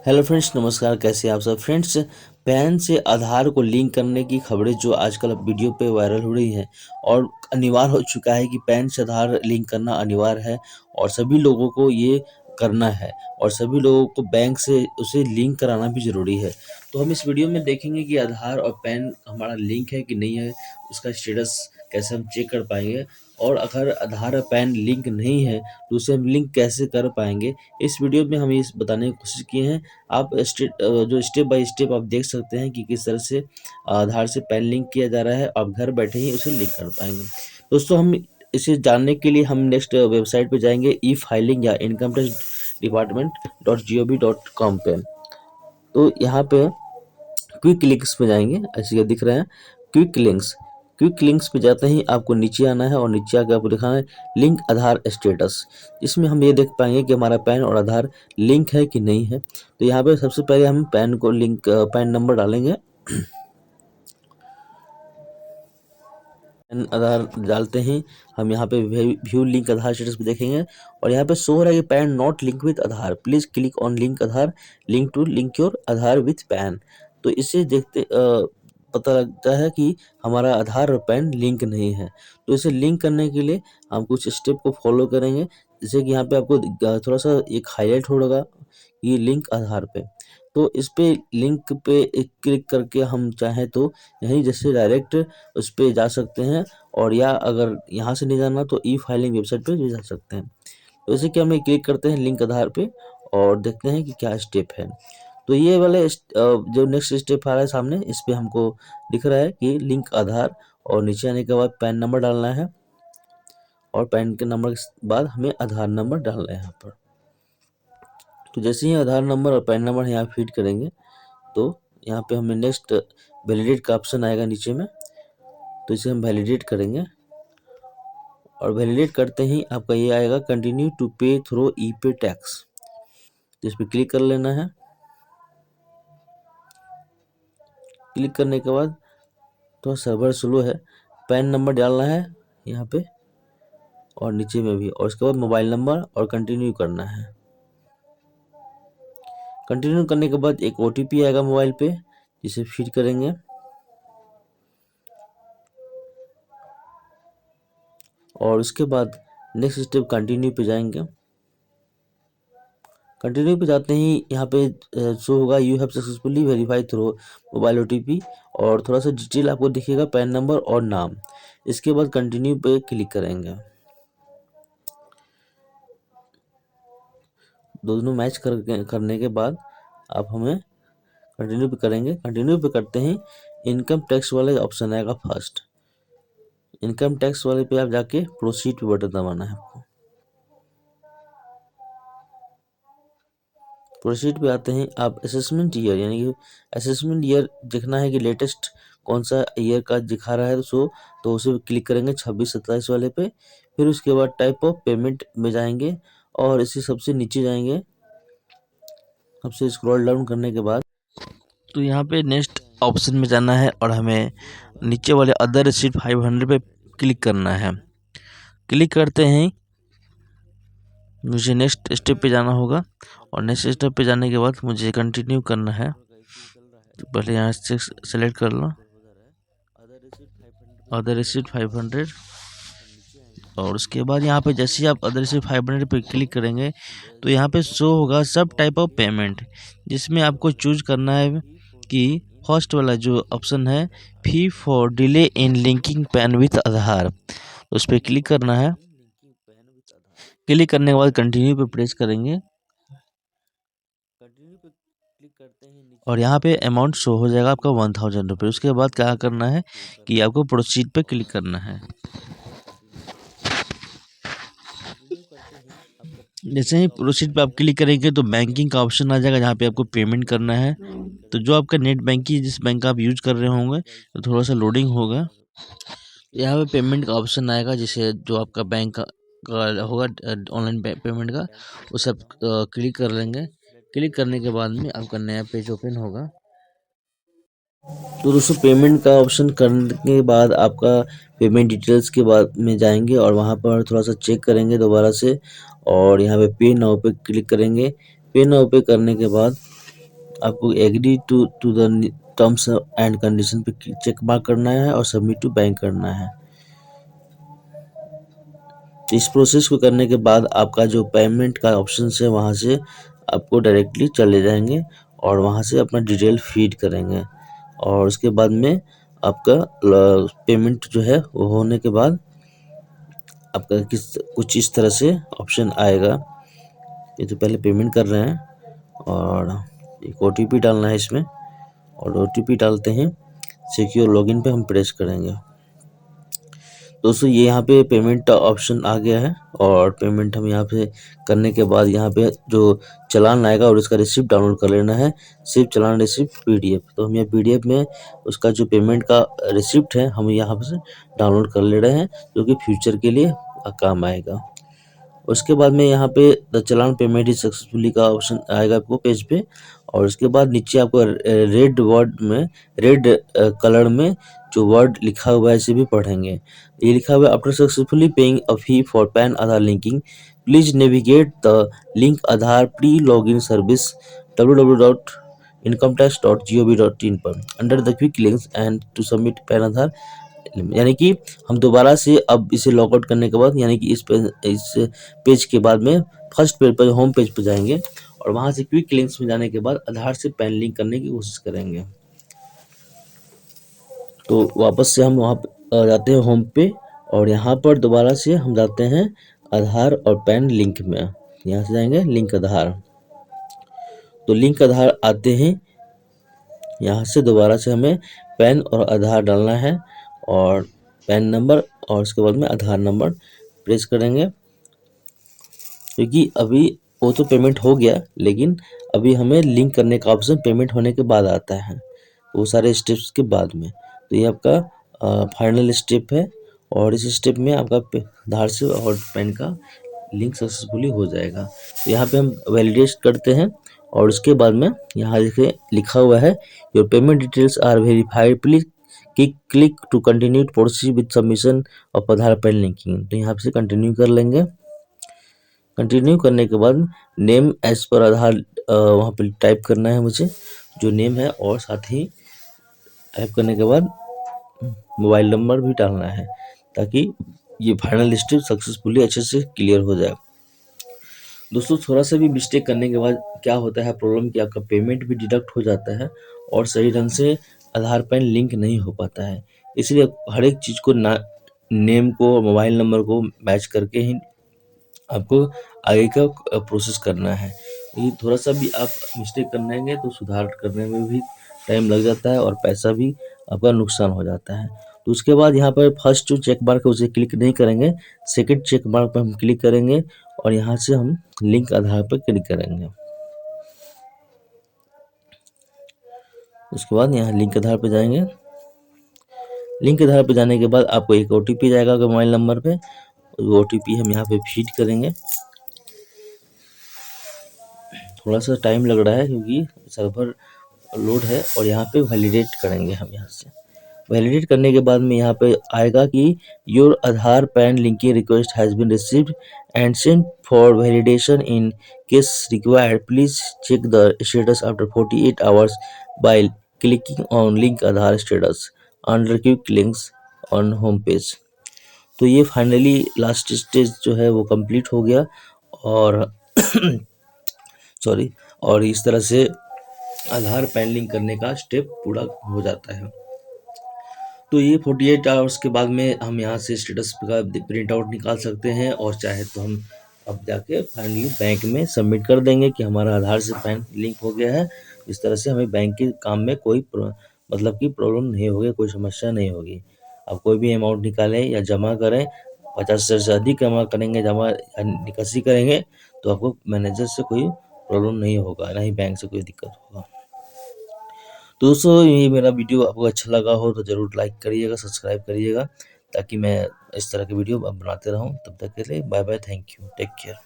Hello friends, नमस्कार। कैसे हैं आप सब फ्रेंड्स। पैन से आधार को लिंक करने की खबरें जो आजकल वीडियो पे वायरल हो रही हैं और अनिवार्य हो चुका है कि पैन से आधार लिंक करना अनिवार्य है और सभी लोगों को ये करना है और सभी लोगों को बैंक से उसे लिंक कराना भी ज़रूरी है। तो हम इस वीडियो में देखेंगे कि आधार और पैन हमारा लिंक है कि नहीं है, उसका स्टेटस कैसे हम चेक कर पाएंगे और अगर आधार और पैन लिंक नहीं है तो उसे हम लिंक कैसे कर पाएंगे। इस वीडियो में हम ये बताने की कोशिश किए हैं। आप जो स्टेप बाय स्टेप आप देख सकते हैं कि किस तरह से आधार से पैन लिंक किया जा रहा है। आप घर बैठे ही उसे लिंक कर पाएंगे। दोस्तों, हम इसे जानने के लिए हम नेक्स्ट वेबसाइट पे जाएंगे, ई फाइलिंग या इनकम टैक्स डिपार्टमेंट .gov.com पे। तो यहाँ पे क्विक लिंक्स पे जाएंगे, ऐसे ये दिख रहे हैं क्विक लिंक्स। क्विक लिंक्स पे जाते ही आपको नीचे आना है और नीचे आके आपको दिखाना है लिंक आधार स्टेटस। इसमें हम ये देख पाएंगे कि हमारा पैन और आधार लिंक है कि नहीं है। तो यहाँ पे सबसे पहले हम पैन को लिंक पैन नंबर डालेंगे। पैन आधार डालते ही हम यहाँ पे व्यू लिंक आधार स्टेटस पे देखेंगे और यहाँ पे शो हो रहा है कि PAN not link with Aadhaar, please click on link Aadhaar link to link your Aadhaar with PAN. तो इसे देखते पता लगता है कि हमारा आधार और पैन लिंक नहीं है। तो इसे लिंक करने के लिए हम कुछ स्टेप को फॉलो करेंगे। जैसे कि यहाँ पे आपको थोड़ा सा एक हाईलाइट होगा ये लिंक आधार पे। तो इस पे लिंक पे एक क्लिक करके हम चाहें तो यहीं जैसे डायरेक्ट उस पे जा सकते हैं और या अगर यहाँ से नहीं जाना तो ई फाइलिंग वेबसाइट पे भी जा सकते हैं। तो जैसे कि हम क्लिक करते हैं लिंक आधार पे और देखते हैं कि क्या स्टेप है। तो ये वाले जो नेक्स्ट स्टेप आ रहा है सामने, इस पे हमको दिख रहा है कि लिंक आधार और नीचे आने के बाद पैन नंबर डालना है और पैन के नंबर के बाद हमें आधार नंबर डालना है यहाँ पर। तो जैसे ही आधार नंबर और पैन नंबर यहाँ फीड करेंगे तो यहाँ पे हमें नेक्स्ट वैलिडेट का ऑप्शन आएगा नीचे में। तो इसे हम वैलिडेट करेंगे और वैलिडेट करते ही आपका ये आएगा कंटिन्यू टू पे थ्रू ई पे टैक्स। तो इस पर क्लिक कर लेना है। क्लिक करने के बाद तो सर्वर स्लो है, पैन नंबर डालना है यहाँ पे और नीचे में भी, और उसके बाद मोबाइल नंबर और कंटिन्यू करना है। कंटिन्यू करने के बाद एक ओटीपी आएगा मोबाइल पे जिसे फीड करेंगे और उसके बाद नेक्स्ट स्टेप कंटिन्यू पे जाएंगे। कंटिन्यू पे जाते ही यहाँ पे शो होगा you have successfully verify through mobile OTP और थोड़ा सा डिटेल आपको दिखेगा, पैन नंबर और नाम। इसके बाद कंटिन्यू पे क्लिक करेंगे। दोनों मैच करने के बाद आप हमें कंटिन्यू पे करेंगे। कंटिन्यू पे करते ही इनकम टैक्स वाले ऑप्शन आएगा फर्स्ट। इनकम टैक्स वाले पे आप जाके प्रोसीड पे बटन दबाना है आपको। प्रोसीड पे आते हैं आप असेसमेंट ईयर यानी कि असेसमेंट ईयर देखना है कि लेटेस्ट कौन सा ईयर का दिखा रहा है तो उसे क्लिक करेंगे 26-27 वाले पे। फिर उसके बाद टाइप ऑफ पेमेंट में जाएंगे और इसे सबसे नीचे जाएंगे। सबसे स्क्रॉल डाउन करने के बाद तो यहाँ पे नेक्स्ट ऑप्शन में जाना है और हमें नीचे वाले अदर रिसीट 500 पे क्लिक करना है। क्लिक करते हैं मुझे नेक्स्ट स्टेप पे जाना होगा और नेक्स्ट स्टेप पे जाने के बाद मुझे कंटिन्यू करना है। तो पहले यहाँ से सेलेक्ट कर लो अदर रिसीट 500 और उसके बाद यहाँ पे जैसे ही आप अदर रिसीट 500 पे क्लिक करेंगे तो यहाँ पे शो होगा सब टाइप ऑफ पेमेंट, जिसमें आपको चूज करना है कि फर्स्ट वाला जो ऑप्शन है fee for delay in linking PAN with Aadhaar, उस पर क्लिक करना है। क्लिक करने के बाद कंटिन्यू पे प्रेस करेंगे और यहाँ पे अमाउंट शो हो जाएगा आपका 1000 रुपये। उसके बाद क्या करना है कि आपको प्रोसीड पे क्लिक करना है। जैसे ही प्रोसीड पे आप क्लिक करेंगे तो बैंकिंग का ऑप्शन आ जाएगा जहाँ पे आपको पेमेंट करना है। तो जो आपका नेट बैंकिंग जिस बैंक का आप यूज कर रहे होंगे तो थोड़ा सा लोडिंग होगा। यहाँ पे पेमेंट का ऑप्शन आएगा जिसे जो आपका बैंक का होगा ऑनलाइन पेमेंट का, उसे आप क्लिक कर लेंगे। क्लिक करने के बाद में आपका नया पेज ओपन होगा। तो दोस्तों, पेमेंट का ऑप्शन करने के बाद आपका पेमेंट डिटेल्स के बाद में जाएंगे और वहाँ पर थोड़ा सा चेक करेंगे दोबारा से और यहाँ पे पे नाउ पे क्लिक करेंगे। पे नाउ पे करने के बाद आपको agree to the terms and condition पे चेक मार्क करना है और सबमिट टू बैंक करना है। इस प्रोसेस को करने के बाद आपका जो पेमेंट का ऑप्शन है वहाँ से आपको डायरेक्टली चले जाएंगे और वहाँ से अपना डिटेल फीड करेंगे और उसके बाद में आपका पेमेंट जो है वो होने के बाद आपका कुछ इस तरह से ऑप्शन आएगा। ये तो पहले पेमेंट कर रहे हैं और एक OTP डालना है इसमें और OTP डालते हैं सिक्योर लॉगिन पे हम प्रेस करेंगे। दोस्तों ये यहाँ पे पेमेंट का ऑप्शन आ गया है और पेमेंट हम यहाँ पे करने के बाद यहाँ पे जो चालान आएगा और उसका रिसिप्ट डाउनलोड कर लेना है, सिर्फ चालान रिसिप्ट PDF। तो हम ये PDF में उसका जो पेमेंट का रिसिप्ट है हम यहाँ पे से डाउनलोड कर ले रहे हैं जो कि फ्यूचर के लिए काम आएगा। उसके बाद में यहाँ पे the challan payment is successfully का ऑप्शन आएगा आपको पेज पे और उसके बाद नीचे आपको रेड वर्ड में रेड कलर में जो वर्ड लिखा हुआ है इसे भी पढ़ेंगे। ये लिखा हुआ है after successfully paying a fee for PAN Aadhaar linking please navigate the link Aadhaar pre login service www.incometax.gov.in पर under the quick links and to submit PAN Aadhaar. यानी कि हम दोबारा से अब इसे लॉग आउट करने के बाद यानी कि इस पेज के बाद में फर्स्ट पेज पर होम पेज पर जाएंगे और वहां से क्विक लिंक्स में जाने के बाद आधार से पैन लिंक करने की कोशिश करेंगे। तो वापस से हम वहाँ पे जाते हैं होम पे और यहाँ पर दोबारा से हम जाते हैं आधार और पैन लिंक में। यहाँ से जाएंगे लिंक आधार, तो लिंक आधार आते हैं यहाँ से दोबारा से हमें पैन और आधार डालना है और पैन नंबर और उसके बाद में आधार नंबर प्रेस करेंगे क्योंकि अभी वो तो पेमेंट हो गया लेकिन अभी हमें लिंक करने का ऑप्शन पेमेंट होने के बाद आता है, वो सारे स्टेप्स के बाद में। तो ये आपका फाइनल स्टेप है और इस स्टेप में आपका आधार से और पैन का लिंक सक्सेसफुली हो जाएगा। तो यहाँ पे हम वैलिडेट करते हैं और उसके बाद में यहाँ देखिए लिखा हुआ है your payment details are verified please click to continue proceed with submission of Aadhaar PAN linking. तो यहाँ से कंटिन्यू कर लेंगे। कंटिन्यू करने के बाद नेम एज पर आधार वहाँ पे टाइप करना है मुझे जो नेम है और साथ ही टाइप करने के बाद मोबाइल नंबर भी डालना है ताकि ये फाइनल स्टेप सक्सेसफुली अच्छे से क्लियर हो जाए। दोस्तों थोड़ा सा भी मिस्टेक करने के बाद क्या होता है प्रॉब्लम कि आपका पेमेंट भी डिडक्ट हो जाता है और सही ढंग से आधार पैन लिंक नहीं हो पाता है। इसलिए हर एक चीज़ को नेम को मोबाइल नंबर को मैच करके ही आपको आगे का प्रोसेस करना है। ये थोड़ा सा भी आप मिस्टेक करने तो सुधार करने में भी टाइम लग जाता है और पैसा भी आपका नुकसान हो जाता है। तो उसके बाद यहाँ पर फर्स्ट जो चेक मार्क है उसे क्लिक नहीं करेंगे, सेकंड चेक मार्क पर हम क्लिक करेंगे और यहाँ से हम लिंक आधार पर क्लिक करेंगे। उसके बाद यहाँ लिंक आधार पर जाएंगे। लिंक आधार पर जाने के बाद आपको एक OTP जाएगा मोबाइल नंबर पे, OTP हम यहाँ पे फीड करेंगे। थोड़ा सा टाइम लग रहा है क्योंकि सर्वर लोड है और यहाँ पे वैलिडेट करेंगे हम। यहाँ से वैलिडेट करने के बाद में यहाँ पे आएगा कि your Aadhaar PAN linking request has been received and sent for validation in case required please check the status after 48 hours by clicking on link Aadhaar status under quick links on home page. तो ये finally last stage जो है वो complete हो गया और sorry और इस तरह से आधार पैन लिंक करने का स्टेप पूरा हो जाता है। तो ये 48 आवर्स के बाद में हम यहाँ से स्टेटस का प्रिंट आउट निकाल सकते हैं और चाहे तो हम अब जाके फाइनली बैंक में सबमिट कर देंगे कि हमारा आधार से पैन लिंक हो गया है। इस तरह से हमें बैंक के काम में कोई मतलब कि प्रॉब्लम नहीं होगी, कोई समस्या नहीं होगी। अब कोई भी अमाउंट निकालें या जमा करें 50,000 से अधिक जमा करेंगे जमा निकासी करेंगे तो आपको मैनेजर से कोई प्रॉब्लम नहीं होगा, ना ही बैंक से कोई दिक्कत होगा। तो दोस्तों ये मेरा वीडियो आपको अच्छा लगा हो तो ज़रूर लाइक करिएगा, सब्सक्राइब करिएगा ताकि मैं इस तरह के वीडियो बनाते रहूं। तब तक के लिए bye bye, thank you, take care.